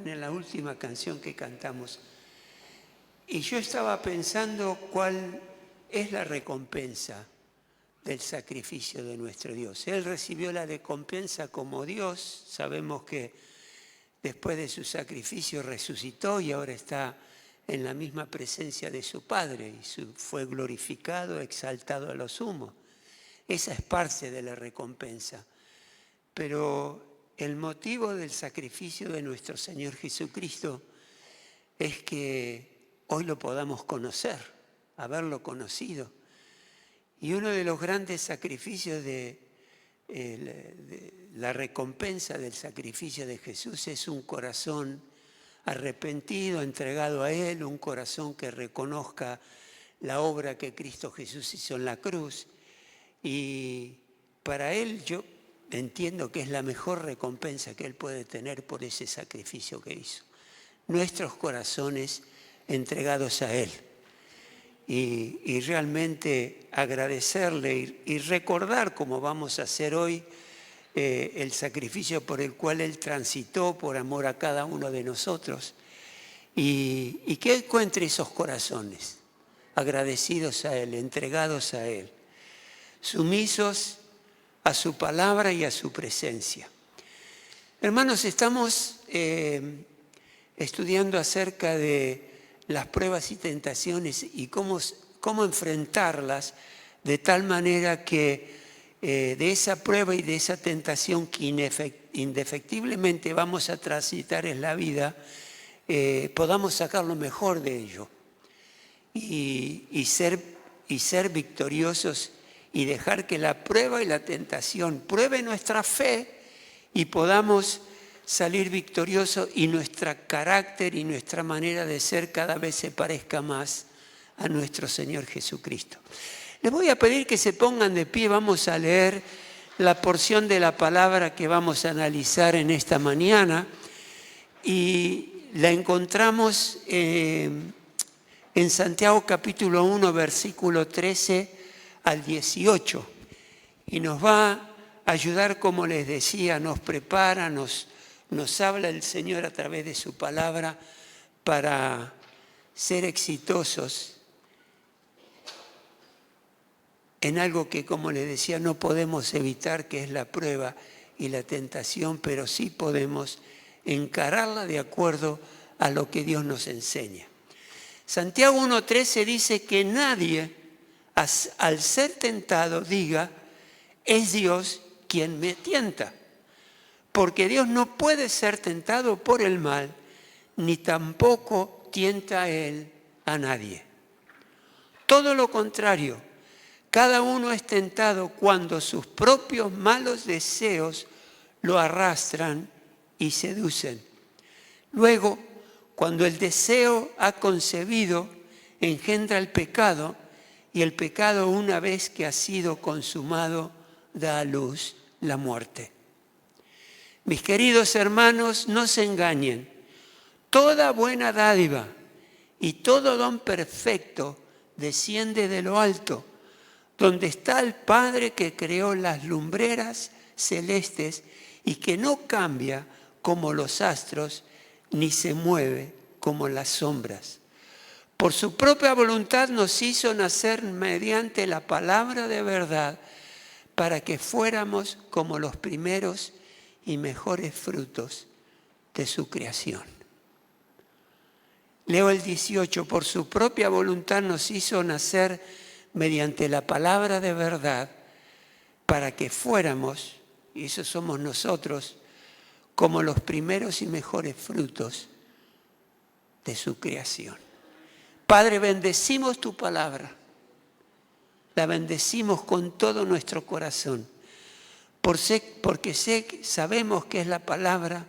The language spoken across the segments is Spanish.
en la última canción que cantamos. Y yo estaba pensando cuál es la recompensa del sacrificio de nuestro Dios. Él recibió la recompensa como Dios. Sabemos que después de su sacrificio resucitó y ahora está en la misma presencia de su Padre y fue glorificado, exaltado a lo sumo. Esa es parte de la recompensa. Pero el motivo del sacrificio de nuestro Señor Jesucristo es que hoy lo podamos conocer, haberlo conocido. Y uno de los grandes sacrificios de la recompensa del sacrificio de Jesús es un corazón arrepentido, entregado a Él, un corazón que reconozca la obra que Cristo Jesús hizo en la cruz. Y para Él yo entiendo que es la mejor recompensa que Él puede tener por ese sacrificio que hizo. Nuestros corazones entregados a Él. Y realmente agradecerle y recordar, como vamos a hacer hoy, el sacrificio por el cual Él transitó por amor a cada uno de nosotros. Y que encuentre esos corazones agradecidos a Él, entregados a Él, sumisos a su palabra y a su presencia. Hermanos, estamos estudiando acerca de las pruebas y tentaciones y cómo enfrentarlas de tal manera que de esa prueba y de esa tentación que indefectiblemente vamos a transitar en la vida, podamos sacar lo mejor de ello y ser victoriosos y dejar que la prueba y la tentación pruebe nuestra fe y podamos salir victoriosos y nuestro carácter y nuestra manera de ser cada vez se parezca más a nuestro Señor Jesucristo. Les voy a pedir que se pongan de pie, vamos a leer la porción de la palabra que vamos a analizar en esta mañana y la encontramos en Santiago capítulo 1, versículo 13 al 18 y nos va a ayudar, como les decía, nos prepara, nos habla el Señor a través de su palabra para ser exitosos en algo que, como les decía, no podemos evitar, que es la prueba y la tentación, pero sí podemos encararla de acuerdo a lo que Dios nos enseña. Santiago 1:13 dice que nadie, al ser tentado, diga, es Dios quien me tienta. Porque Dios no puede ser tentado por el mal, ni tampoco tienta a Él a nadie. Todo lo contrario, cada uno es tentado cuando sus propios malos deseos lo arrastran y seducen. Luego, cuando el deseo ha concebido, engendra el pecado, y el pecado, una vez que ha sido consumado, da a luz la muerte. Mis queridos hermanos, no se engañen. Toda buena dádiva y todo don perfecto desciende de lo alto, donde está el Padre que creó las lumbreras celestes y que no cambia como los astros, ni se mueve como las sombras. Por su propia voluntad nos hizo nacer mediante la palabra de verdad, para que fuéramos como los primeros y mejores frutos de su creación. Leo el 18, por su propia voluntad nos hizo nacer mediante la palabra de verdad, para que fuéramos, y eso somos nosotros, como los primeros y mejores frutos de su creación. Padre, bendecimos tu palabra, la bendecimos con todo nuestro corazón, porque sabemos que es la palabra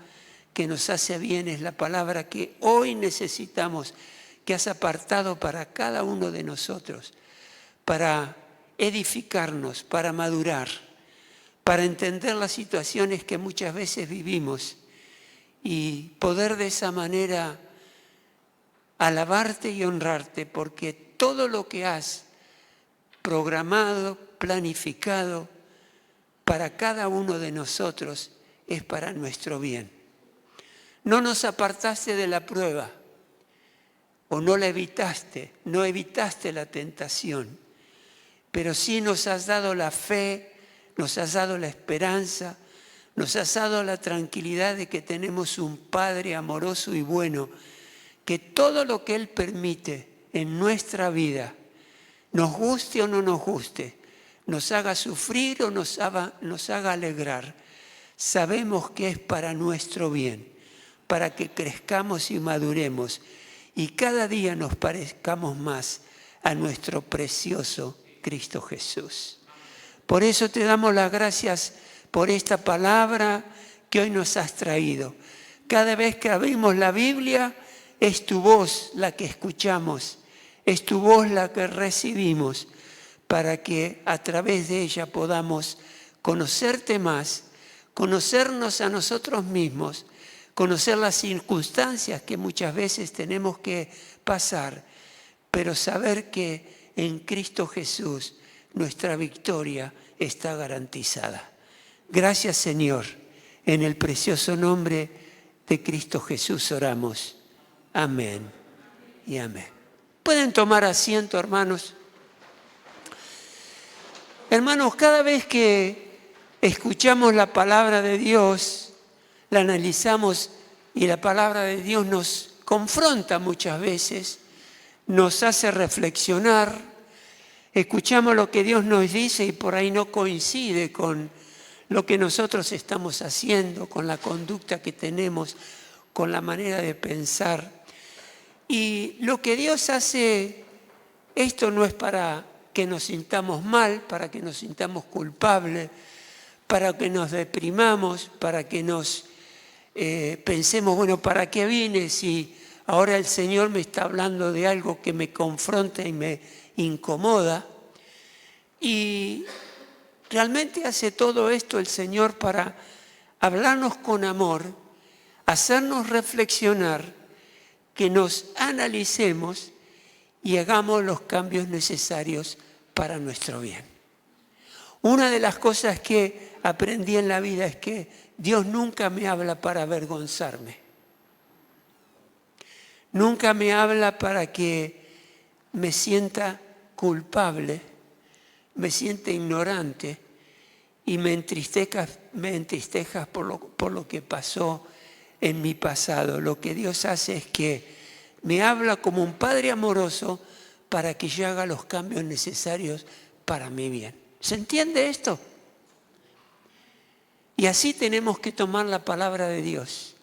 que nos hace bien, es la palabra que hoy necesitamos, que has apartado para cada uno de nosotros, para edificarnos, para madurar, para entender las situaciones que muchas veces vivimos y poder de esa manera alabarte y honrarte, porque todo lo que has programado, planificado para cada uno de nosotros es para nuestro bien. No nos apartaste de la prueba, o no la evitaste, no evitaste la tentación, pero sí nos has dado la fe, nos has dado la esperanza, nos has dado la tranquilidad de que tenemos un Padre amoroso y bueno, que todo lo que Él permite en nuestra vida, nos guste o no nos guste, nos haga sufrir o nos haga alegrar, sabemos que es para nuestro bien, para que crezcamos y maduremos y cada día nos parezcamos más a nuestro precioso Cristo Jesús. Por eso te damos las gracias por esta palabra que hoy nos has traído. Cada vez que abrimos la Biblia, es tu voz la que escuchamos, es tu voz la que recibimos, para que a través de ella podamos conocerte más, conocernos a nosotros mismos, conocer las circunstancias que muchas veces tenemos que pasar, pero saber que en Cristo Jesús nuestra victoria está garantizada. Gracias, Señor. En el precioso nombre de Cristo Jesús oramos. Amén y amén. Pueden tomar asiento, hermanos. Hermanos, cada vez que escuchamos la palabra de Dios, la analizamos y la palabra de Dios nos confronta muchas veces, nos hace reflexionar, escuchamos lo que Dios nos dice y por ahí no coincide con lo que nosotros estamos haciendo, con la conducta que tenemos, con la manera de pensar. Y lo que Dios hace, esto no es para que nos sintamos mal, para que nos sintamos culpables, para que nos deprimamos, para que nos pensemos, bueno, ¿para qué vine si ahora el Señor me está hablando de algo que me confronta y me incomoda? Y realmente hace todo esto el Señor para hablarnos con amor, hacernos reflexionar, que nos analicemos y hagamos los cambios necesarios para nuestro bien. Una de las cosas que aprendí en la vida es que Dios nunca me habla para avergonzarme. Nunca me habla para que me sienta culpable, me sienta ignorante y me entristezca por lo que pasó en mi pasado. Lo que Dios hace es que me habla como un Padre amoroso para que yo haga los cambios necesarios para mi bien. ¿Se entiende esto? Y así tenemos que tomar la palabra de Dios,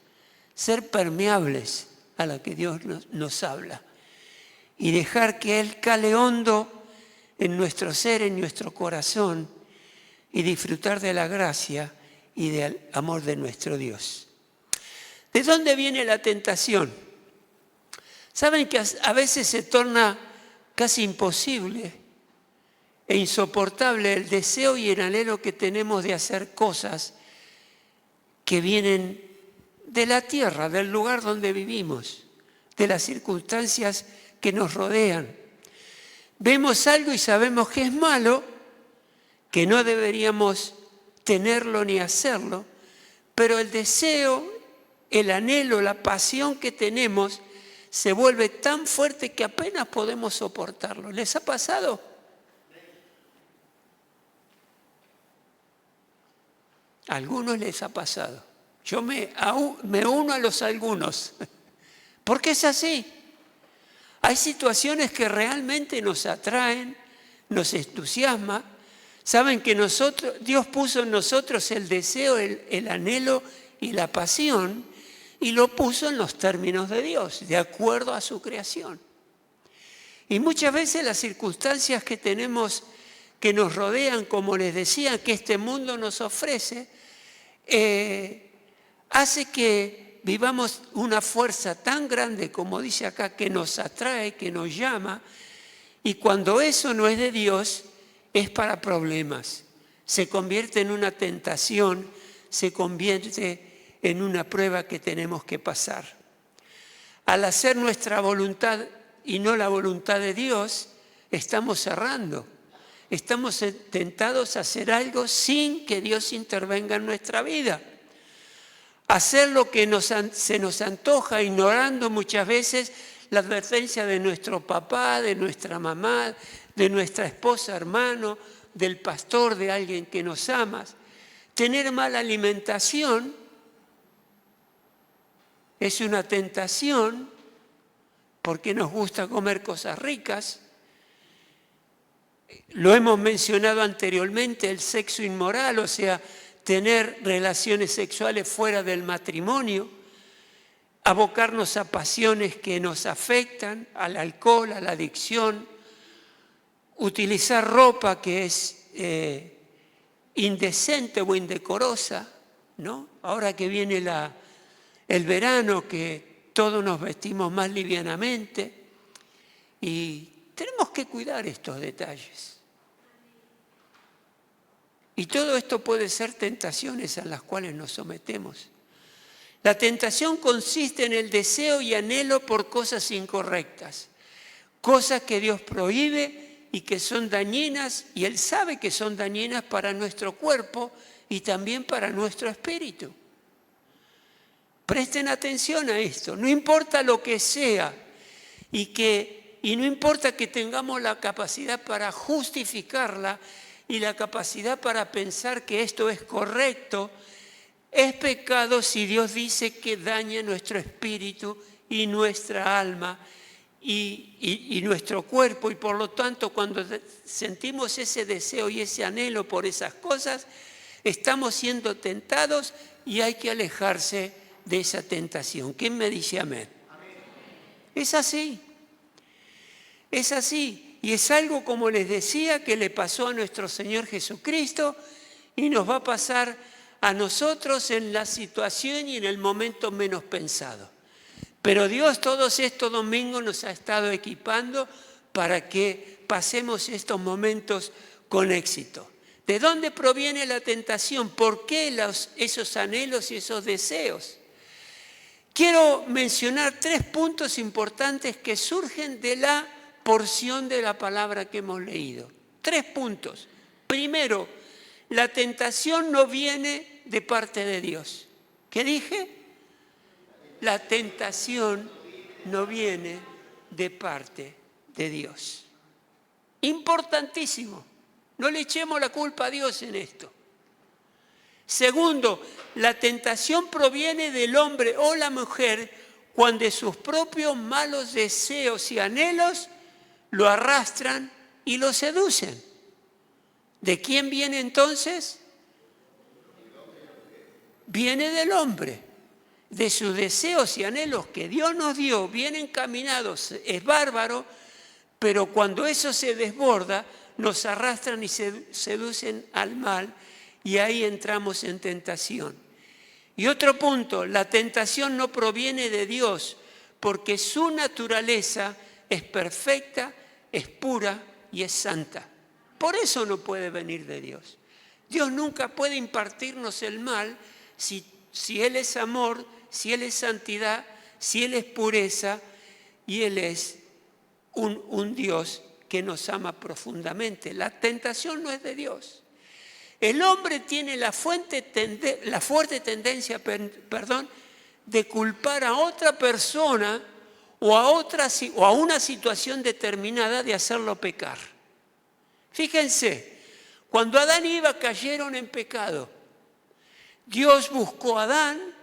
ser permeables a la que Dios nos habla y dejar que Él cale hondo en nuestro ser, en nuestro corazón y disfrutar de la gracia y del amor de nuestro Dios. ¿De dónde viene la tentación? Saben que a veces se torna casi imposible e insoportable el deseo y el anhelo que tenemos de hacer cosas que vienen de la tierra, del lugar donde vivimos, de las circunstancias que nos rodean. Vemos algo y sabemos que es malo, que no deberíamos tenerlo ni hacerlo, pero el deseo, el anhelo, la pasión que tenemos se vuelve tan fuerte que apenas podemos soportarlo. ¿Les ha pasado? A algunos les ha pasado. Yo me uno a los algunos. Porque es así. Hay situaciones que realmente nos atraen, nos entusiasman. Saben que Dios puso en nosotros el deseo, el anhelo y la pasión, y lo puso en los términos de Dios, de acuerdo a su creación. Y muchas veces las circunstancias que tenemos, que nos rodean, como les decía, que este mundo nos ofrece, hace que vivamos una fuerza tan grande, como dice acá, que nos atrae, que nos llama, y cuando eso no es de Dios, es para problemas. Se convierte en una tentación, se convierte en una prueba que tenemos que pasar. Al hacer nuestra voluntad y no la voluntad de Dios, estamos errando. Estamos tentados a hacer algo sin que Dios intervenga en nuestra vida. hacer lo que se nos antoja, ignorando muchas veces la advertencia de nuestro papá, de nuestra mamá, de nuestra esposa, hermano, del pastor, de alguien que nos ama. Tener mala alimentación es una tentación porque nos gusta comer cosas ricas. Lo hemos mencionado anteriormente, el sexo inmoral, o sea, tener relaciones sexuales fuera del matrimonio, abocarnos a pasiones que nos afectan, al alcohol, a la adicción, utilizar ropa que es indecente o indecorosa, ¿no? Ahora que viene el verano, que todos nos vestimos más livianamente y tenemos que cuidar estos detalles. Y todo esto puede ser tentaciones a las cuales nos sometemos. La tentación consiste en el deseo y anhelo por cosas incorrectas, cosas que Dios prohíbe y que son dañinas, y Él sabe que son dañinas para nuestro cuerpo y también para nuestro espíritu. Presten atención a esto, no importa lo que sea y no importa que tengamos la capacidad para justificarla y la capacidad para pensar que esto es correcto, es pecado si Dios dice que daña nuestro espíritu y nuestra alma y nuestro cuerpo, y por lo tanto cuando sentimos ese deseo y ese anhelo por esas cosas, estamos siendo tentados y hay que alejarse de esa tentación. ¿Quién me dice amén? Amén. Es así. Es así. Y es algo, como les decía, que le pasó a nuestro Señor Jesucristo y nos va a pasar a nosotros en la situación y en el momento menos pensado. Pero Dios todos estos domingos nos ha estado equipando para que pasemos estos momentos con éxito. ¿De dónde proviene la tentación? ¿Por qué esos anhelos y esos deseos? Quiero mencionar 3 puntos importantes que surgen de la porción de la palabra que hemos leído. 3 puntos. Primero, la tentación no viene de parte de Dios. ¿Qué dije? La tentación no viene de parte de Dios. Importantísimo. No le echemos la culpa a Dios en esto. Segundo, la tentación proviene del hombre o la mujer cuando sus propios malos deseos y anhelos lo arrastran y lo seducen. ¿De quién viene entonces? Viene del hombre. De sus deseos y anhelos que Dios nos dio, bien encaminados, es bárbaro, pero cuando eso se desborda, nos arrastran y seducen al mal, y ahí entramos en tentación. Y otro punto, la tentación no proviene de Dios, porque su naturaleza es perfecta, es pura y es santa. Por eso no puede venir de Dios. Dios nunca puede impartirnos el mal si Él es amor, si Él es santidad, si Él es pureza, y Él es un Dios que nos ama profundamente. La tentación no es de Dios. El hombre tiene la fuerte tendencia de culpar a otra persona o a una situación determinada de hacerlo pecar. Fíjense, cuando Adán y Eva cayeron en pecado, Dios buscó a Adán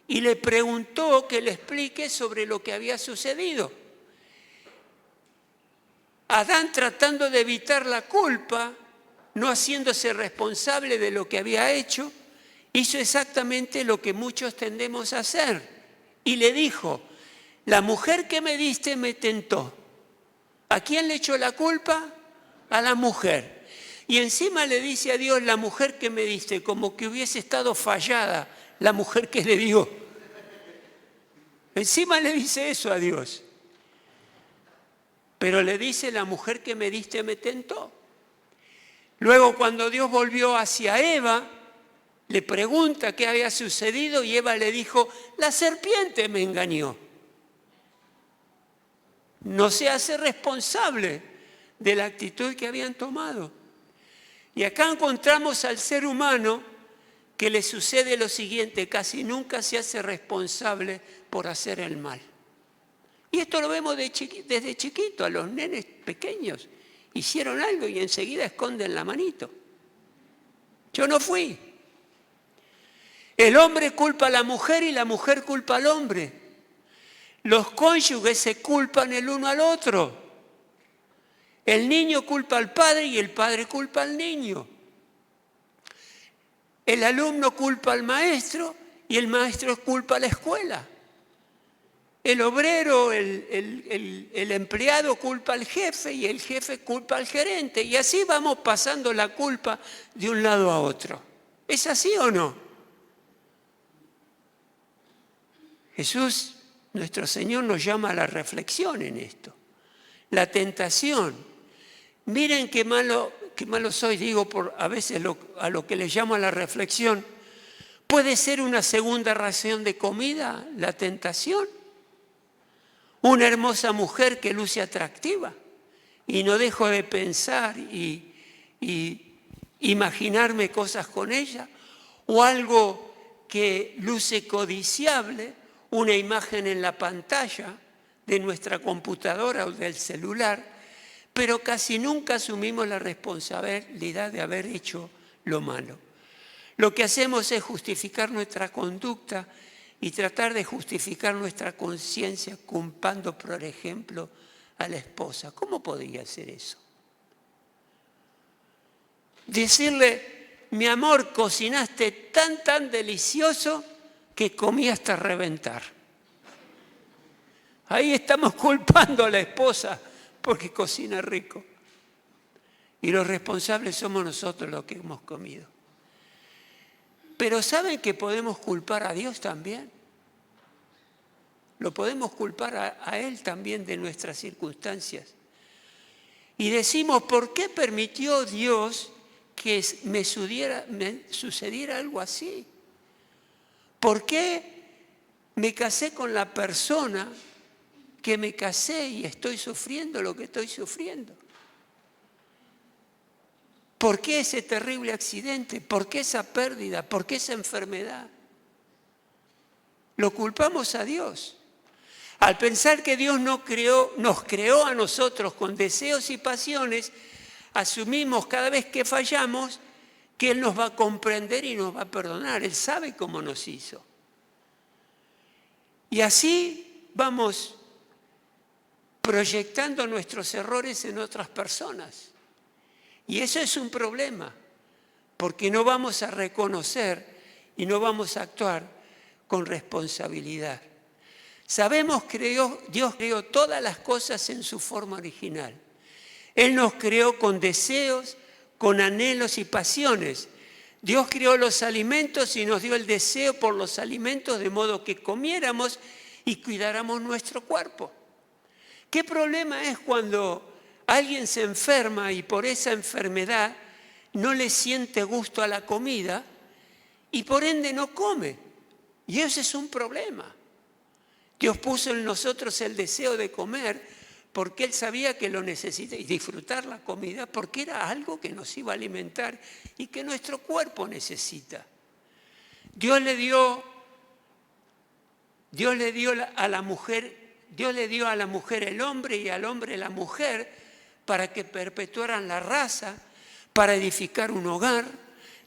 y le preguntó que le explique sobre lo que había sucedido. Adán, tratando de evitar la culpa, no haciéndose responsable de lo que había hecho, hizo exactamente lo que muchos tendemos a hacer. Y le dijo, la mujer que me diste me tentó. ¿A quién le echó la culpa? A la mujer. Y encima le dice a Dios, la mujer que me diste, como que hubiese estado fallada la mujer que le dio. Encima le dice eso a Dios. Pero le dice, la mujer que me diste me tentó. Luego, cuando Dios volvió hacia Eva, le pregunta qué había sucedido y Eva le dijo, la serpiente me engañó. No se hace responsable de la actitud que habían tomado. Y acá encontramos al ser humano que le sucede lo siguiente: casi nunca se hace responsable por hacer el mal. Y esto lo vemos desde chiquito, a los nenes pequeños. Hicieron algo y enseguida esconden la manito. Yo no fui. El hombre culpa a la mujer y la mujer culpa al hombre. Los cónyuges se culpan el uno al otro. El niño culpa al padre y el padre culpa al niño. El alumno culpa al maestro y el maestro culpa a la escuela. El obrero, el empleado culpa al jefe y el jefe culpa al gerente. Y así vamos pasando la culpa de un lado a otro. ¿Es así o no? Jesús, nuestro Señor, nos llama a la reflexión en esto. La tentación. Miren qué malo soy, digo, a veces a lo que le llamo a la reflexión. ¿Puede ser una segunda ración de comida la tentación? Una hermosa mujer que luce atractiva y no dejo de pensar y imaginarme cosas con ella, o algo que luce codiciable, una imagen en la pantalla de nuestra computadora o del celular, pero casi nunca asumimos la responsabilidad de haber hecho lo malo. Lo que hacemos es justificar nuestra conducta y tratar de justificar nuestra conciencia culpando, por ejemplo, a la esposa. ¿Cómo podría hacer eso? Decirle: mi amor, cocinaste tan delicioso que comí hasta reventar. Ahí estamos culpando a la esposa porque cocina rico. Y los responsables somos nosotros los que hemos comido. Pero ¿saben que podemos culpar a Dios también? Lo podemos culpar a Él también de nuestras circunstancias. Y decimos: ¿por qué permitió Dios que me sucediera algo así? ¿Por qué me casé con la persona que me casé y estoy sufriendo lo que estoy sufriendo? ¿Por qué ese terrible accidente? ¿Por qué esa pérdida? ¿Por qué esa enfermedad? Lo culpamos a Dios. Al pensar que Dios nos creó a nosotros con deseos y pasiones, asumimos cada vez que fallamos que Él nos va a comprender y nos va a perdonar. Él sabe cómo nos hizo. Y así vamos proyectando nuestros errores en otras personas. Y eso es un problema, porque no vamos a reconocer y no vamos a actuar con responsabilidad. Sabemos que Dios creó todas las cosas en su forma original. Él nos creó con deseos, con anhelos y pasiones. Dios creó los alimentos y nos dio el deseo por los alimentos de modo que comiéramos y cuidáramos nuestro cuerpo. ¿Qué problema es cuando alguien se enferma y por esa enfermedad no le siente gusto a la comida y por ende no come? Y ese es un problema. Dios puso en nosotros el deseo de comer porque Él sabía que lo necesitaba, y disfrutar la comida porque era algo que nos iba a alimentar y que nuestro cuerpo necesita. Dios le dio a la mujer el hombre y al hombre la mujer para que perpetuaran la raza, para edificar un hogar,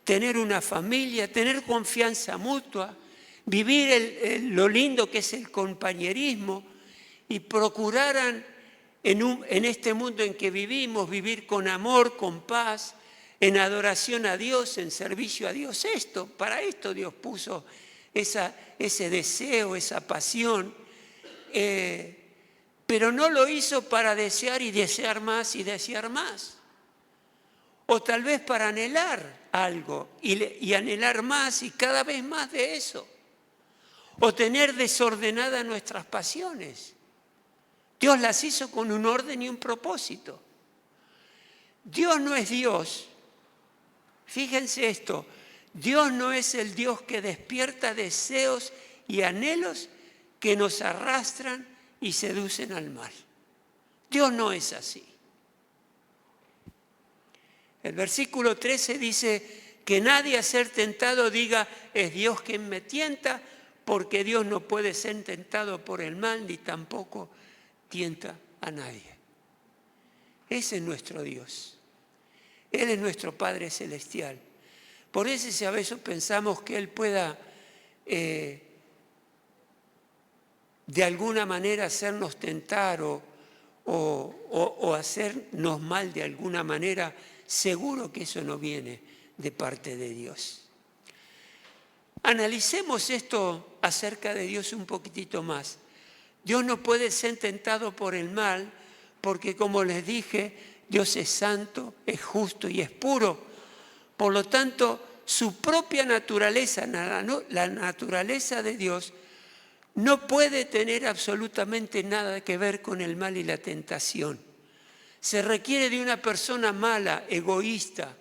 tener una familia, tener confianza mutua, vivir lo lindo que es el compañerismo y procuraran en este mundo en que vivimos, vivir con amor, con paz, en adoración a Dios, en servicio a Dios. Para esto Dios puso ese deseo, esa pasión, pero no lo hizo para desear y desear más y desear más. O tal vez para anhelar algo y anhelar más y cada vez más de eso. O tener desordenadas nuestras pasiones. Dios las hizo con un orden y un propósito. Dios no es Dios. Fíjense esto. Dios no es el Dios que despierta deseos y anhelos que nos arrastran y seducen al mal. Dios no es así. El versículo 13 dice: que nadie a ser tentado diga, es Dios quien me tienta, porque Dios no puede ser tentado por el mal, ni tampoco tienta a nadie. Ese es nuestro Dios. Él es nuestro Padre Celestial. Por eso si a veces pensamos que Él pueda de alguna manera hacernos tentar o hacernos mal de alguna manera, seguro que eso no viene de parte de Dios. Analicemos esto acerca de Dios un poquitito más. Dios no puede ser tentado por el mal porque, como les dije, Dios es santo, es justo y es puro. Por lo tanto, su propia naturaleza, la naturaleza de Dios, no puede tener absolutamente nada que ver con el mal y la tentación. Se requiere de una persona mala, egoísta,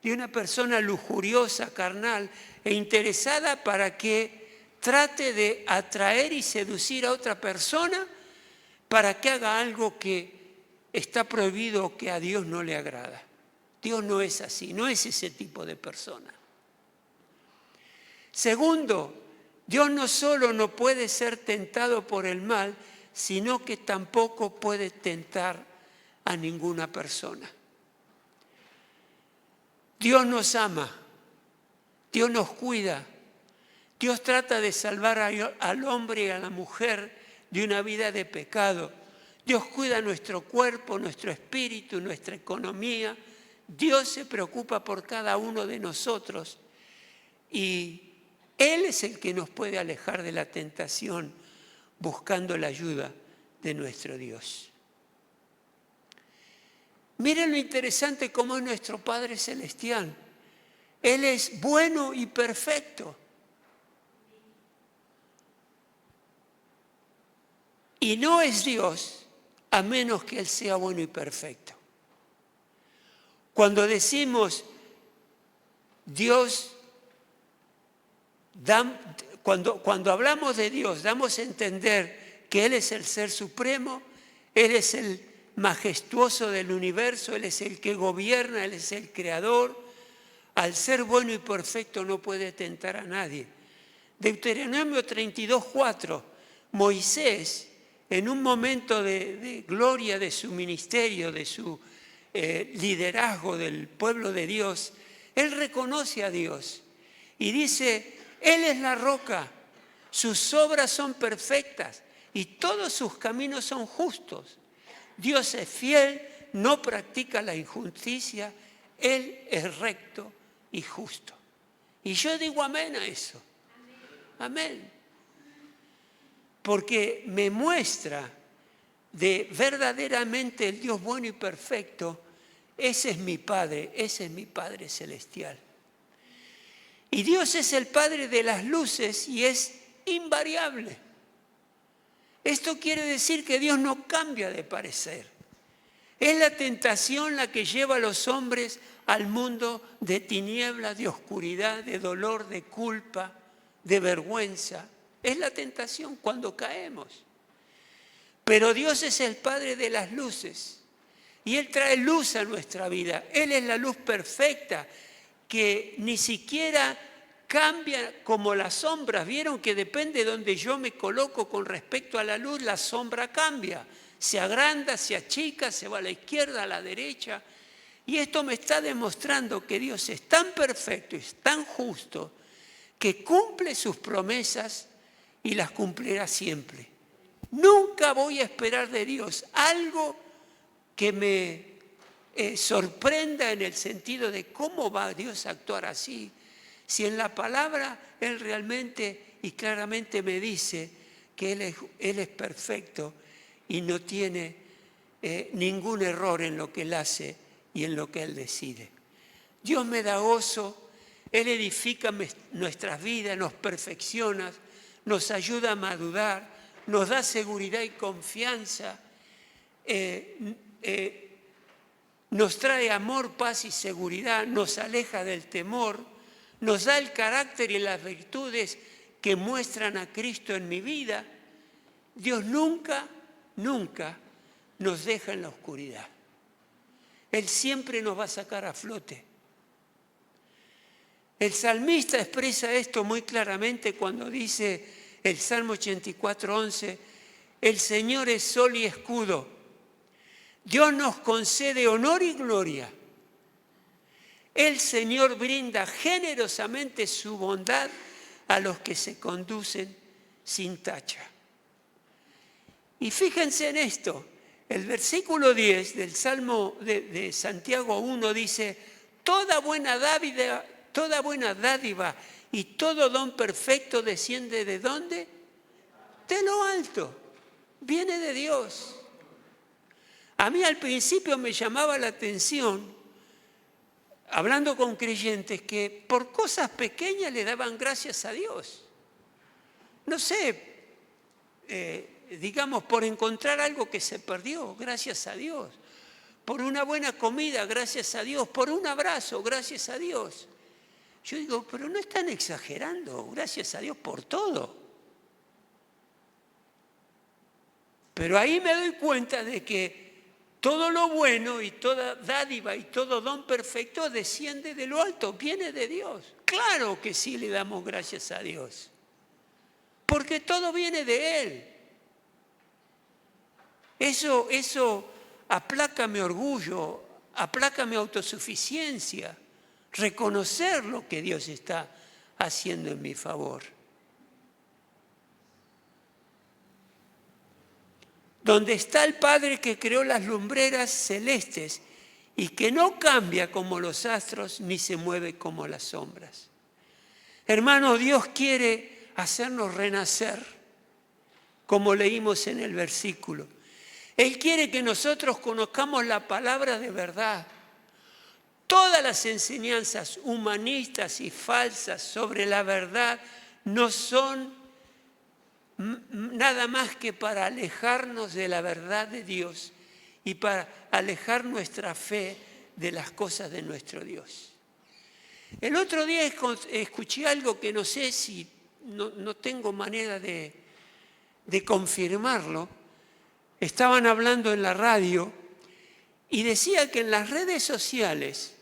de una persona lujuriosa, carnal e interesada para que trate de atraer y seducir a otra persona para que haga algo que está prohibido o que a Dios no le agrada. Dios no es así, no es ese tipo de persona. Segundo, Dios no solo no puede ser tentado por el mal, sino que tampoco puede tentar a ninguna persona. Dios nos ama, Dios nos cuida, Dios trata de salvar al hombre y a la mujer de una vida de pecado. Dios cuida nuestro cuerpo, nuestro espíritu, nuestra economía. Dios se preocupa por cada uno de nosotros y Él es el que nos puede alejar de la tentación buscando la ayuda de nuestro Dios. Miren lo interesante como es nuestro Padre Celestial. Él es bueno y perfecto. Y no es Dios a menos que Él sea bueno y perfecto. Cuando decimos Dios, cuando hablamos de Dios, damos a entender que Él es el Ser Supremo, Él es el majestuoso del universo, Él es el que gobierna, Él es el creador. Al ser bueno y perfecto no puede tentar a nadie. Deuteronomio 32:4, Moisés, en un momento de gloria de su ministerio, de su liderazgo del pueblo de Dios, él reconoce a Dios y dice, Él es la roca, sus obras son perfectas y todos sus caminos son justos. Dios es fiel, no practica la injusticia, Él es recto y justo. Y yo digo amén a eso. Amén. Porque me muestra de verdaderamente el Dios bueno y perfecto. Ese es mi Padre Celestial. Y Dios es el Padre de las luces y es invariable. Esto quiere decir que Dios no cambia de parecer. Es la tentación la que lleva a los hombres al mundo de tinieblas, de oscuridad, de dolor, de culpa, de vergüenza. Es la tentación cuando caemos. Pero Dios es el Padre de las luces y Él trae luz a nuestra vida. Él es la luz perfecta que ni siquiera cambia como las sombras. Vieron que depende de donde yo me coloco con respecto a la luz, la sombra cambia. Se agranda, se achica, se va a la izquierda, a la derecha. Y esto me está demostrando que Dios es tan perfecto y es tan justo que cumple sus promesas y las cumplirá siempre. Nunca voy a esperar de Dios algo que me sorprenda en el sentido de cómo va Dios a actuar así. Si en la palabra Él realmente y claramente me dice que Él es perfecto y no tiene ningún error en lo que Él hace y en lo que Él decide. Dios me da gozo, Él edifica nuestras vidas, nos perfecciona, nos ayuda a madurar, nos da seguridad y confianza, nos trae amor, paz y seguridad, nos aleja del temor, nos da el carácter y las virtudes que muestran a Cristo en mi vida. Dios nunca, nunca nos deja en la oscuridad. Él siempre nos va a sacar a flote. El salmista expresa esto muy claramente cuando dice el Salmo 84:11, el Señor es sol y escudo. Dios nos concede honor y gloria. El Señor brinda generosamente su bondad a los que se conducen sin tacha. Y fíjense en esto, el versículo 10 del Salmo de Santiago 1 dice, toda buena dádiva y todo don perfecto desciende ¿de dónde? De lo alto, viene de Dios. A mí al principio me llamaba la atención, hablando con creyentes, que por cosas pequeñas le daban gracias a Dios. No sé, digamos, por encontrar algo que se perdió, gracias a Dios. Por una buena comida, gracias a Dios. Por un abrazo, gracias a Dios. Yo digo, pero no están exagerando, gracias a Dios por todo. Pero ahí me doy cuenta de que todo lo bueno y toda dádiva y todo don perfecto desciende de lo alto, viene de Dios. Claro que sí le damos gracias a Dios, porque todo viene de Él. Eso aplaca mi orgullo, aplaca mi autosuficiencia, reconocer lo que Dios está haciendo en mi favor. Donde está el Padre que creó las lumbreras celestes y que no cambia como los astros ni se mueve como las sombras. Hermano, Dios quiere hacernos renacer, como leímos en el versículo. Él quiere que nosotros conozcamos la palabra de verdad. Todas las enseñanzas humanistas y falsas sobre la verdad no son nada más que para alejarnos de la verdad de Dios y para alejar nuestra fe de las cosas de nuestro Dios. El otro día escuché algo que no sé si, no tengo manera de confirmarlo. Estaban hablando en la radio y decía que en las redes sociales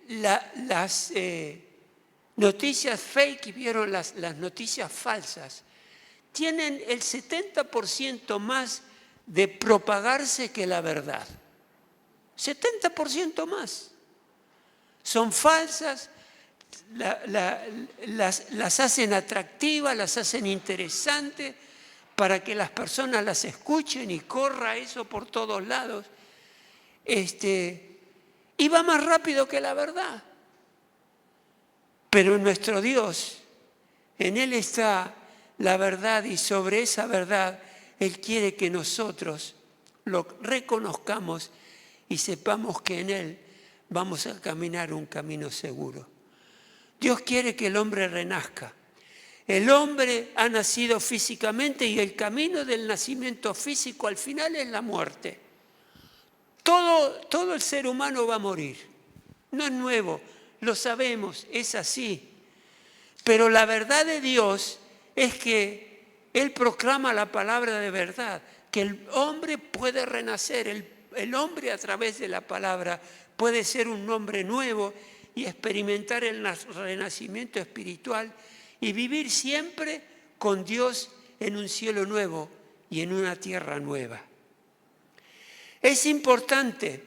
las noticias fake, vieron las noticias falsas, tienen el 70% más de propagarse que la verdad. 70% más. Son falsas, las hacen atractivas, las hacen interesantes para que las personas las escuchen y corra eso por todos lados. Y va más rápido que la verdad. Pero en nuestro Dios, en Él está la verdad y sobre esa verdad Él quiere que nosotros lo reconozcamos y sepamos que en Él vamos a caminar un camino seguro. Dios quiere que el hombre renazca. El hombre ha nacido físicamente y el camino del nacimiento físico al final es la muerte. Todo el ser humano va a morir. No es nuevo, lo sabemos, es así. Pero la verdad de Dios es que Él proclama la palabra de verdad, que el hombre puede renacer, el hombre a través de la palabra puede ser un hombre nuevo y experimentar el renacimiento espiritual y vivir siempre con Dios en un cielo nuevo y en una tierra nueva. Es importante,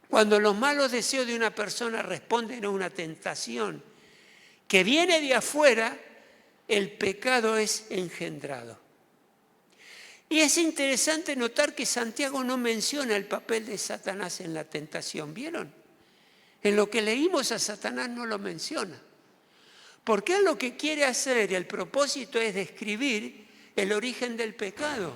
cuando los malos deseos de una persona responden a una tentación que viene de afuera, el pecado es engendrado. Y es interesante notar que Santiago no menciona el papel de Satanás en la tentación, ¿vieron? En lo que leímos a Satanás no lo menciona. Porque él lo que quiere hacer, el propósito es describir el origen del pecado.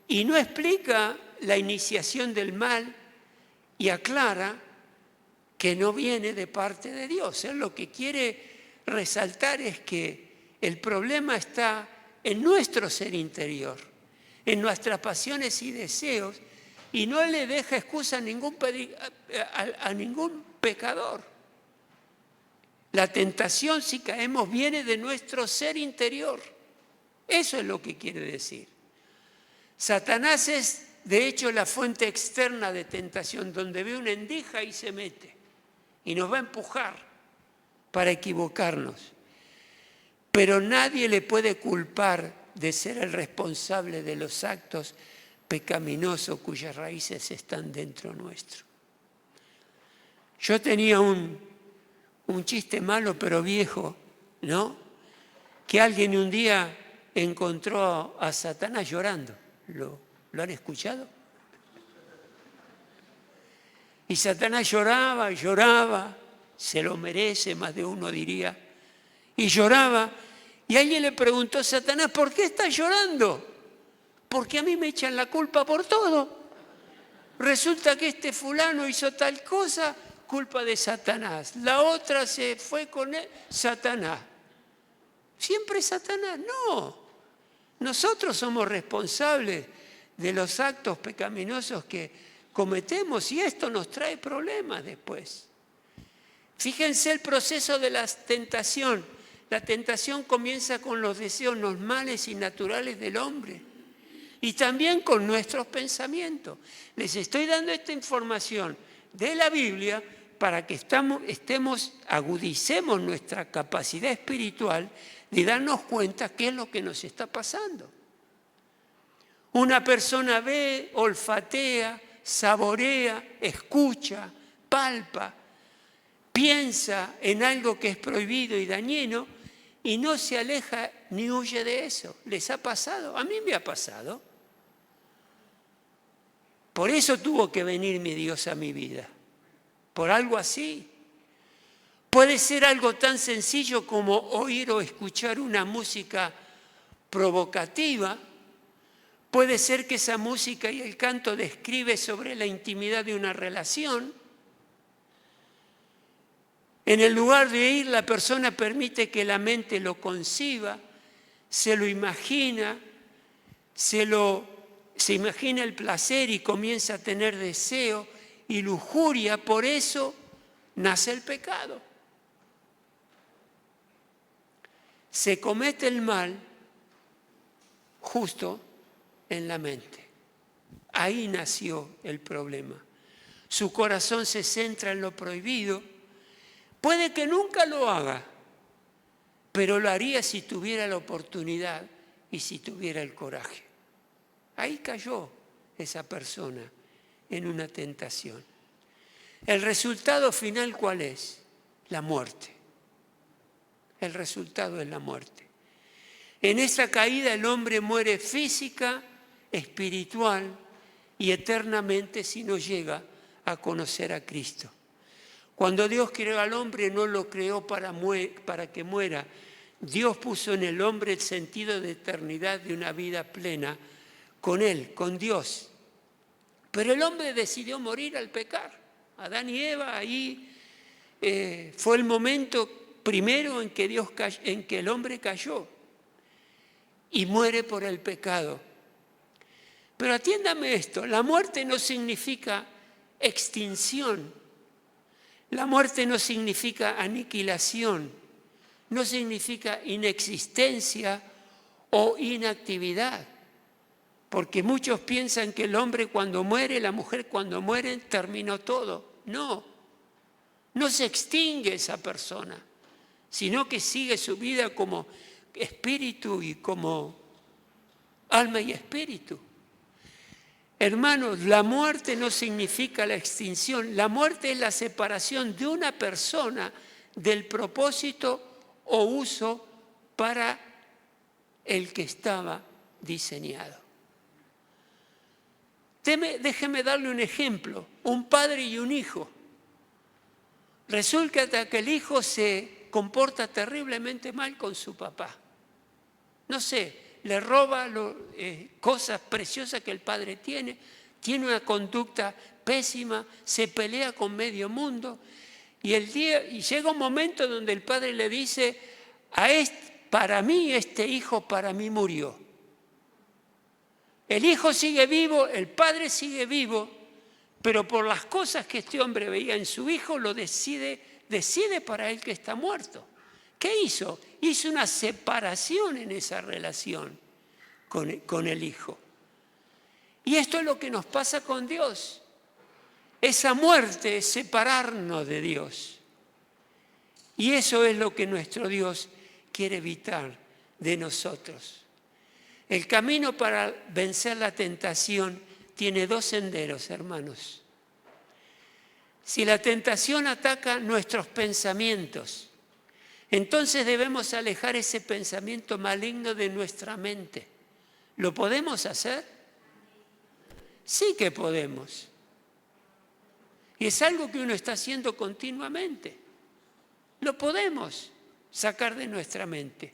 Y no explica la iniciación del mal y aclara que no viene de parte de Dios. Él lo que quiere resaltar es que el problema está en nuestro ser interior, en nuestras pasiones y deseos, y no le deja excusa a ningún pecador. La tentación, si caemos, viene de nuestro ser interior. Eso es lo que quiere decir. Satanás es de hecho, la fuente externa de tentación, donde ve una endija y se mete. Y nos va a empujar para equivocarnos. Pero nadie le puede culpar de ser el responsable de los actos pecaminosos cuyas raíces están dentro nuestro. Yo tenía un chiste malo pero viejo, ¿no? Que alguien un día encontró a Satanás llorando. ¿Lo han escuchado? Y Satanás lloraba y lloraba, se lo merece, más de uno diría, y lloraba. Y alguien le preguntó a Satanás, ¿por qué estás llorando? Porque a mí me echan la culpa por todo. Resulta que este fulano hizo tal cosa, culpa de Satanás. La otra se fue con él, Satanás. ¿Siempre Satanás? No. Nosotros somos responsables de los actos pecaminosos que cometemos y esto nos trae problemas después. Fíjense el proceso de la tentación. La tentación comienza con los deseos normales y naturales del hombre y también con nuestros pensamientos. Les estoy dando esta información de la Biblia para que agudicemos nuestra capacidad espiritual de darnos cuenta qué es lo que nos está pasando. Una persona ve, olfatea, saborea, escucha, palpa, piensa en algo que es prohibido y dañino y no se aleja ni huye de eso. ¿Les ha pasado? A mí me ha pasado. Por eso tuvo que venir mi Dios a mi vida, por algo así. Puede ser algo tan sencillo como oír o escuchar una música provocativa. Puede ser que esa música y el canto describe sobre la intimidad de una relación. En el lugar de ir, la persona permite que la mente lo conciba, se lo imagina, se imagina el placer y comienza a tener deseo y lujuria. Por eso nace el pecado. Se comete el mal justo en la mente. Ahí nació el problema. Su corazón se centra en lo prohibido. Puede que nunca lo haga, pero lo haría si tuviera la oportunidad y si tuviera el coraje. Ahí cayó esa persona en una tentación. ¿El resultado final cuál es? La muerte. El resultado es la muerte. En esa caída el hombre muere física, espiritual y eternamente si no llega a conocer a Cristo. Cuando Dios creó al hombre no lo creó para que muera. Dios puso en el hombre el sentido de eternidad de una vida plena con Él, con Dios. Pero el hombre decidió morir al pecar. Adán y Eva, ahí fue el momento primero en que el hombre cayó y muere por el pecado. Pero atiéndame esto, la muerte no significa extinción, la muerte no significa aniquilación, no significa inexistencia o inactividad, porque muchos piensan que el hombre cuando muere, la mujer cuando muere, terminó todo. No, no se extingue esa persona, sino que sigue su vida como espíritu y como alma y espíritu. Hermanos, la muerte no significa la extinción. La muerte es la separación de una persona del propósito o uso para el que estaba diseñado. Déjeme darle un ejemplo. Un padre y un hijo. Resulta que el hijo se comporta terriblemente mal con su papá. No sé, le roba cosas preciosas que el padre tiene una conducta pésima, se pelea con medio mundo y llega un momento donde el padre le dice, para mí este hijo para mí murió. El hijo sigue vivo, el padre sigue vivo, pero por las cosas que este hombre veía en su hijo, lo decide para él que está muerto. ¿Qué hizo? Hizo una separación en esa relación con el hijo. Y esto es lo que nos pasa con Dios. Esa muerte es separarnos de Dios. Y eso es lo que nuestro Dios quiere evitar de nosotros. El camino para vencer la tentación tiene dos senderos, hermanos. Si la tentación ataca nuestros pensamientos, entonces debemos alejar ese pensamiento maligno de nuestra mente. ¿Lo podemos hacer? Sí que podemos. Y es algo que uno está haciendo continuamente. Lo podemos sacar de nuestra mente.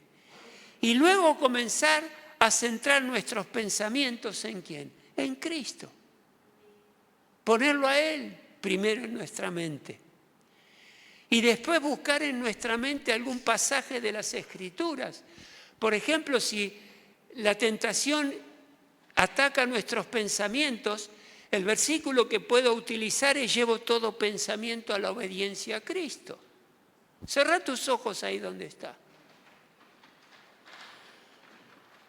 Y luego comenzar a centrar nuestros pensamientos ¿en quién? En Cristo. Ponerlo a Él primero en nuestra mente. Y después buscar en nuestra mente algún pasaje de las Escrituras. Por ejemplo, si la tentación ataca nuestros pensamientos, el versículo que puedo utilizar es: llevo todo pensamiento a la obediencia a Cristo. Cerrá tus ojos ahí donde está.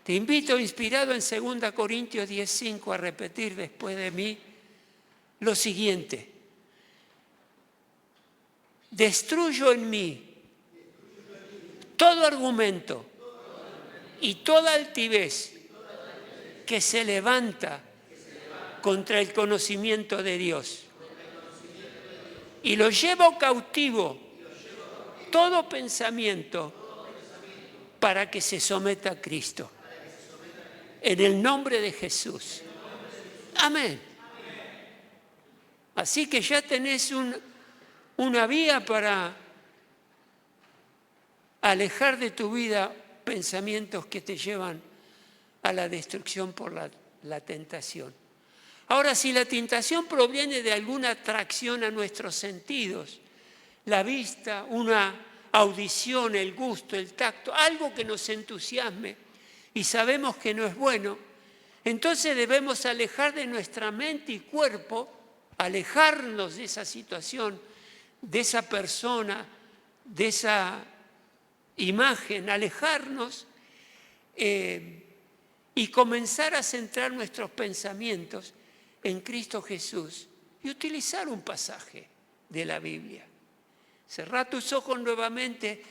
Te invito, inspirado en 2 Corintios 10:5, a repetir después de mí lo siguiente: destruyo en mí todo argumento y toda altivez que se levanta contra el conocimiento de Dios. Y lo llevo cautivo todo pensamiento para que se someta a Cristo. En el nombre de Jesús. Amén. Así que ya tenés una vía para alejar de tu vida pensamientos que te llevan a la destrucción por la tentación. Ahora, si la tentación proviene de alguna atracción a nuestros sentidos, la vista, una audición, el gusto, el tacto, algo que nos entusiasme y sabemos que no es bueno, entonces debemos alejar de nuestra mente y cuerpo, alejarnos de esa situación, de esa persona, de esa imagen, alejarnos y comenzar a centrar nuestros pensamientos en Cristo Jesús y utilizar un pasaje de la Biblia. Cerrá tus ojos nuevamente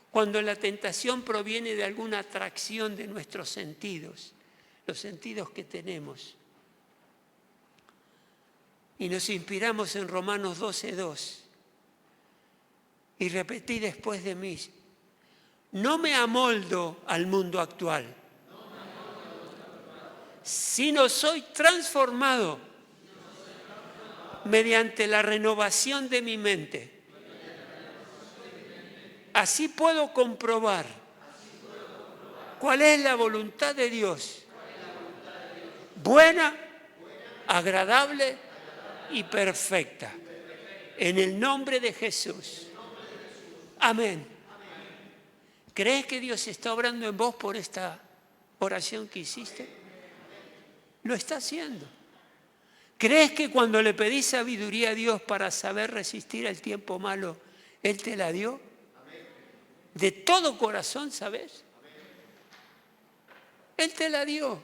cuando la tentación proviene de alguna atracción de nuestros sentidos, los sentidos que tenemos. Y nos inspiramos en Romanos 12:2 y repetí después de mí: no me amoldo al mundo actual, sino soy transformado mediante la renovación de mi mente. Así puedo comprobar cuál es la voluntad de Dios, buena, agradable y perfecta. En el nombre de Jesús. Amén. ¿Crees que Dios está obrando en vos por esta oración que hiciste? Lo está haciendo. ¿Crees que cuando le pedís sabiduría a Dios para saber resistir al tiempo malo, Él te la dio? De todo corazón, ¿sabes? Él te la dio.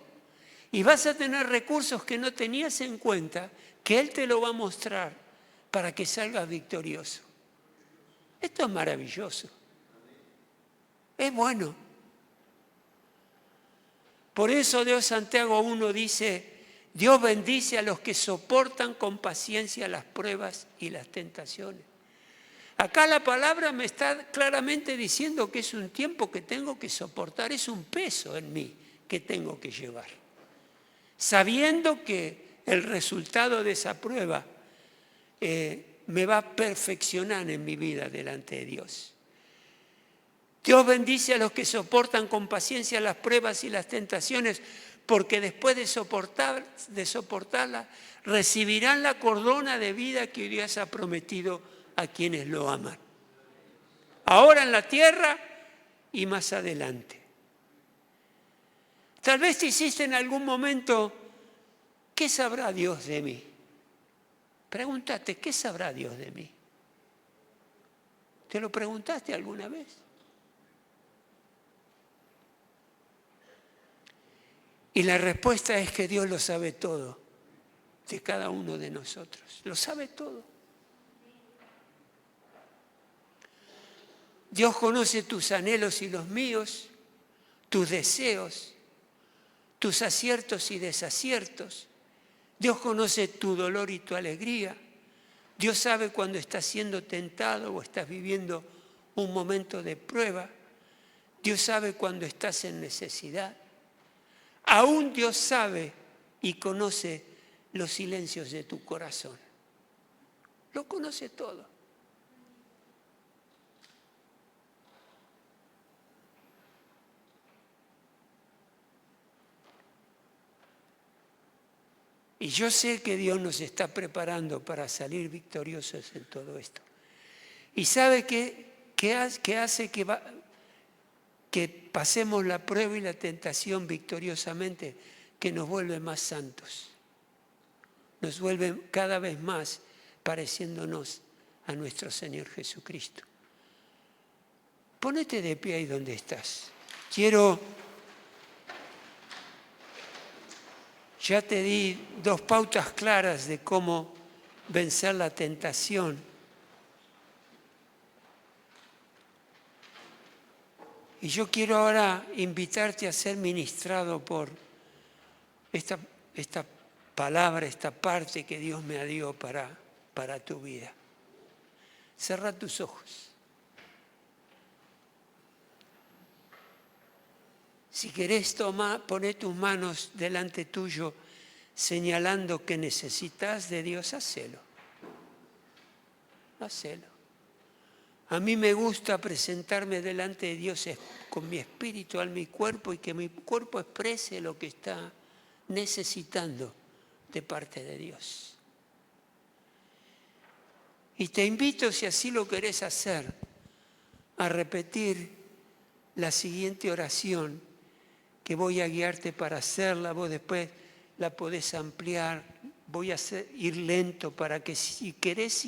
Y vas a tener recursos que no tenías en cuenta, que Él te lo va a mostrar para que salgas victorioso. Esto es maravilloso. Es bueno. Por eso Santiago 1 dice: Dios bendice a los que soportan con paciencia las pruebas y las tentaciones. Acá la palabra me está claramente diciendo que es un tiempo que tengo que soportar, es un peso en mí que tengo que llevar. Sabiendo que el resultado de esa prueba me va a perfeccionar en mi vida delante de Dios. Dios bendice a los que soportan con paciencia las pruebas y las tentaciones, porque después de soportarlas recibirán la corona de vida que Dios ha prometido a quienes lo aman. Ahora en la tierra y más adelante. Tal vez te hiciste en algún momento: ¿qué sabrá Dios de mí? Pregúntate: ¿qué sabrá Dios de mí? ¿Te lo preguntaste alguna vez? Y la respuesta es que Dios lo sabe todo. de cada uno de nosotros. Lo sabe todo. Dios conoce tus anhelos y los míos, tus deseos, tus aciertos y desaciertos. Dios conoce tu dolor y tu alegría. Dios sabe cuando estás siendo tentado o estás viviendo un momento de prueba. Dios sabe cuando estás en necesidad. Aún Dios sabe y conoce los silencios de tu corazón. Lo conoce todo. Y yo sé que Dios nos está preparando para salir victoriosos en todo esto. ¿Y sabe qué hace que pasemos la prueba y la tentación victoriosamente? Que nos vuelve más santos. Nos vuelve cada vez más pareciéndonos a nuestro Señor Jesucristo. Ponete de pie ahí donde estás. Ya te di 2 pautas claras de cómo vencer la tentación. Y yo quiero ahora invitarte a ser ministrado por esta palabra, esta parte que Dios me dio para tu vida. Cerra tus ojos. Si querés poné tus manos delante tuyo señalando que necesitas de Dios, hacelo. Hacelo. A mí me gusta presentarme delante de Dios con mi espíritu, mi cuerpo, y que mi cuerpo exprese lo que está necesitando de parte de Dios. Y te invito, si así lo querés hacer, a repetir la siguiente oración, que voy a guiarte para hacerla. Vos después la podés ampliar. Voy a ir lento para que si querés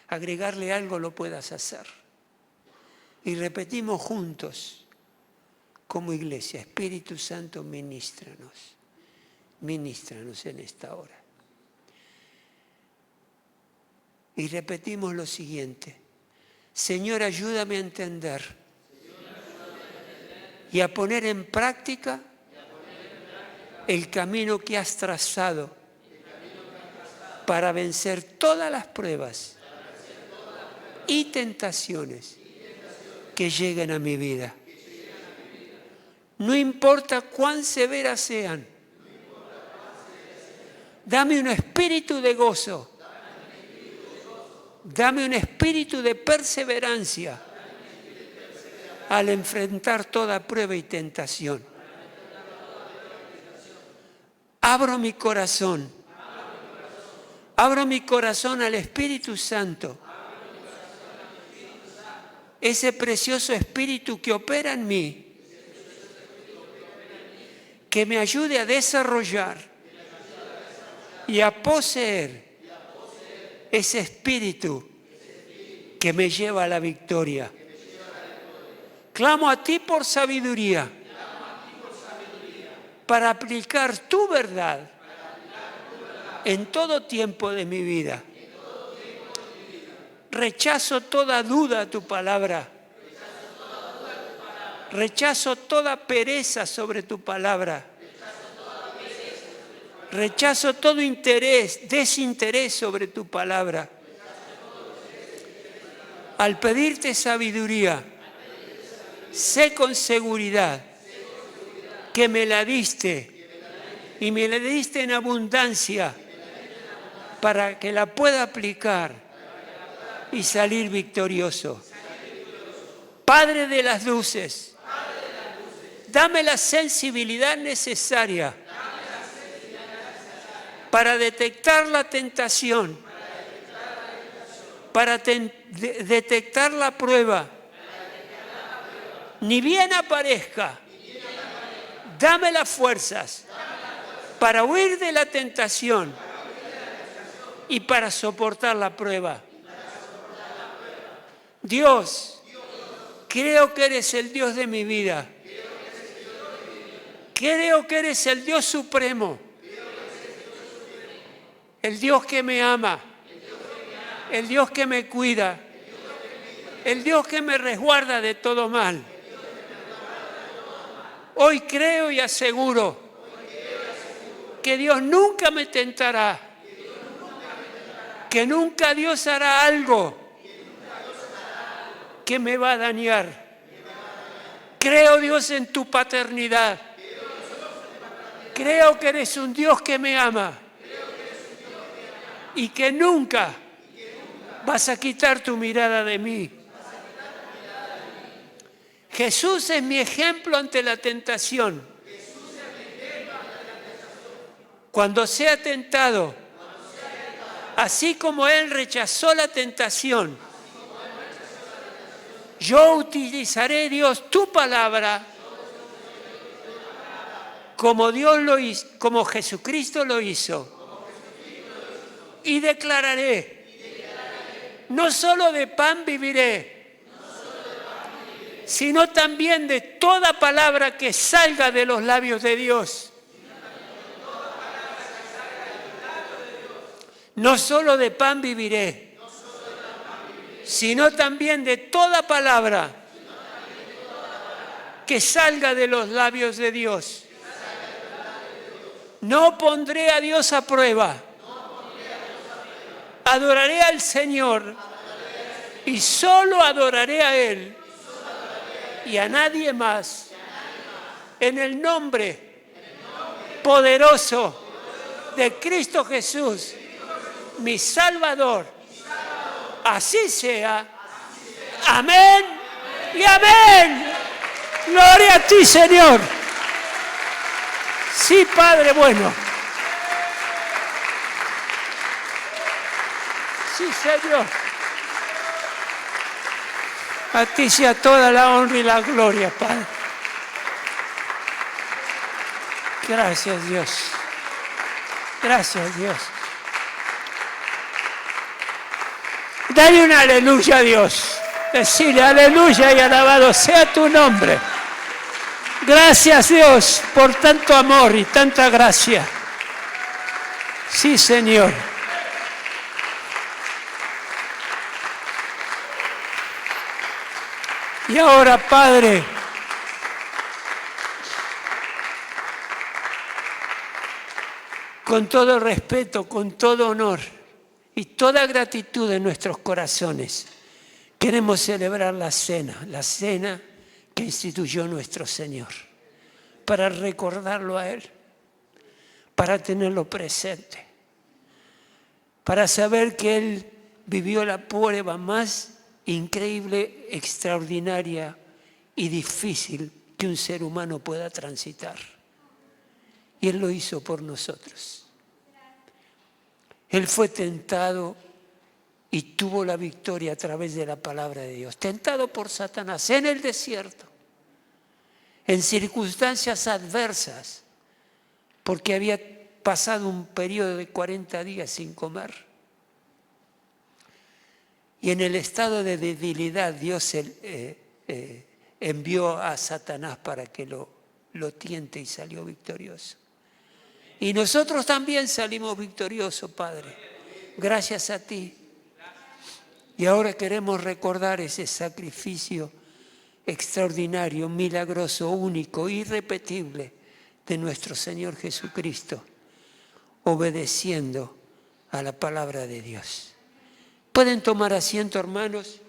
agregarle algo lo puedas hacer. Y repetimos juntos como iglesia: Espíritu Santo, ministranos. Ministranos en esta hora. Y repetimos lo siguiente: Señor, ayúdame a entender y a poner en práctica el camino que has trazado para vencer todas las pruebas y tentaciones que lleguen a mi vida. No importa cuán severas sean, dame un espíritu de gozo, dame un espíritu de perseverancia al enfrentar toda prueba y tentación. Abro mi corazón al Espíritu Santo, ese precioso Espíritu que opera en mí, que me ayude a desarrollar y a poseer ese Espíritu que me lleva a la victoria. Clamo a ti por sabiduría para aplicar tu verdad en todo tiempo de mi vida. Rechazo toda duda a tu palabra. Rechazo toda pereza sobre tu palabra. Rechazo todo desinterés sobre tu palabra. Al pedirte sabiduría, sé con seguridad que me la diste y me la diste en abundancia para que la pueda aplicar y salir victorioso. Padre de las luces, dame la sensibilidad necesaria para detectar la tentación, para detectar la prueba. Ni bien aparezca, dame las fuerzas para huir de la tentación y para soportar la prueba. Dios, creo que eres el Dios de mi vida. Creo que eres el Dios supremo. el Dios que me ama, el Dios que me cuida, el Dios que me resguarda de todo mal. Hoy creo y aseguro que Dios nunca me tentará, que nunca Dios hará algo que me va a dañar. Creo, Dios, en tu paternidad. Creo que eres un Dios que me ama y que nunca vas a quitar tu mirada de mí. Jesús es mi ejemplo ante la tentación. Cuando sea tentado, así como Él rechazó la tentación, yo utilizaré, Dios, tu palabra como Dios lo hizo, como Jesucristo lo hizo. Y declararé, no solo de pan viviré, sino también de toda palabra que salga de los labios de Dios. No solo de pan viviré, sino también de toda palabra que salga de los labios de Dios. No pondré a Dios a prueba. Adoraré al Señor y solo adoraré a Él y a nadie más. En el nombre poderoso de Cristo Jesús, mi Salvador. Así sea. Amén y amén. Gloria a ti, Señor. Sí, Padre bueno. Sí, Señor. A ti sea toda la honra y la gloria, Padre. Gracias, Dios. Gracias, Dios. Dale un aleluya a Dios. Decirle aleluya y alabado sea tu nombre. Gracias, Dios, por tanto amor y tanta gracia. Sí, Señor. Y ahora, Padre, con todo respeto, con todo honor y toda gratitud en nuestros corazones, queremos celebrar la cena que instituyó nuestro Señor, para recordarlo a Él, para tenerlo presente, para saber que Él vivió la prueba más increíble, extraordinaria y difícil que un ser humano pueda transitar. Y Él lo hizo por nosotros. Él fue tentado y tuvo la victoria a través de la palabra de Dios. Tentado por Satanás en el desierto, en circunstancias adversas, porque había pasado un periodo de 40 días sin comer. Y en el estado de debilidad Dios envió a Satanás para que lo tiente y salió victorioso. Y nosotros también salimos victoriosos, Padre, gracias a ti. Y ahora queremos recordar ese sacrificio extraordinario, milagroso, único, irrepetible de nuestro Señor Jesucristo, obedeciendo a la palabra de Dios. ¿Pueden tomar asiento, hermanos?